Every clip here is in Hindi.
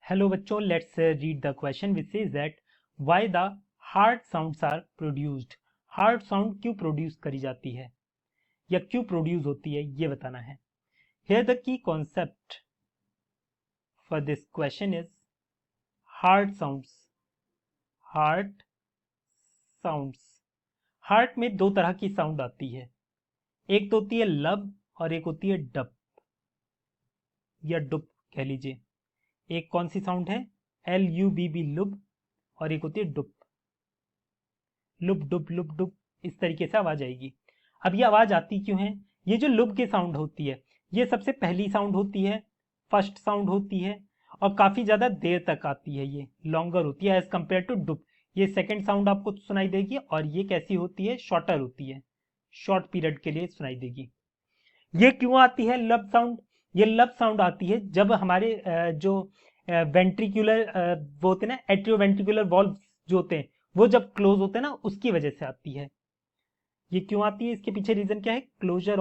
हेलो बच्चों, let's read the question which says that why the heart sounds are produced. Heart sound क्यों प्रोड्यूस करी जाती है या क्यों प्रोड्यूस होती है, ये बताना है। Here the key concept for this question is hard sounds. Hard sounds, heart में दो तरह की साउंड आती है। एक तो होती है लब और एक होती है डब या डुब कह लीजिए। एक कौन सी साउंड है? LUBB लुब, और एक होती है डुब। लुब डुब लुब डुब, इस तरीके से आवाज आएगी। अब ये आवाज आती क्यों है? ये जो लुब की साउंड होती है, ये सबसे पहली साउंड होती है, फर्स्ट साउंड होती है, और काफी ज्यादा देर तक आती है। ये लॉन्गर होती है एज कंपेयर टू डुब। ये सेकंड साउंड आपको सुनाई देगी, और ये कैसी होती है? शॉर्टर होती है, शॉर्ट पीरियड के लिए सुनाई देगी। ये क्यों आती है लब साउंड? ये लब साउंड आती है जब हमारे जो वेंट्रिकुलर वो होते हैं ना, एट्रियोवेंट्रिकुलर वॉल्व जो होते हैं, वो जब क्लोज होते हैं ना, उसकी वजह से आती है। ये क्यों आती है? इसके पीछे रीजन क्या है? Closure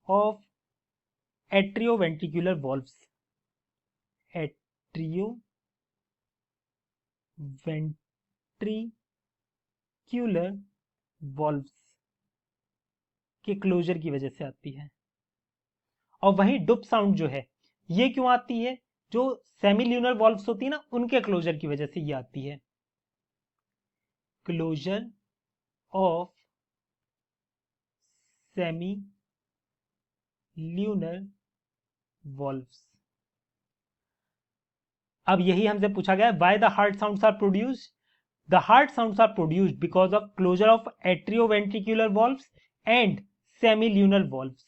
of atrioventricular valves. Atrioventricular valves के क्लोजर की वजह से आती है। और वहीं डुप साउंड जो है, ये क्यों आती है? जो सेमिल्यूनर वॉल्व्स होती है ना, उनके क्लोजर की वजह से ये आती है। Closure of semilunar valves. अब यही हमसे पूछा गया है, why the heart sounds are produced. The heart sounds are produced because of closure of atrioventricular valves and semilunar valves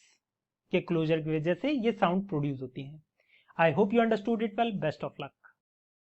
के क्लोजर की वजह से ये साउंड प्रोड्यूस होती है। I hope you understood it well. Best of luck.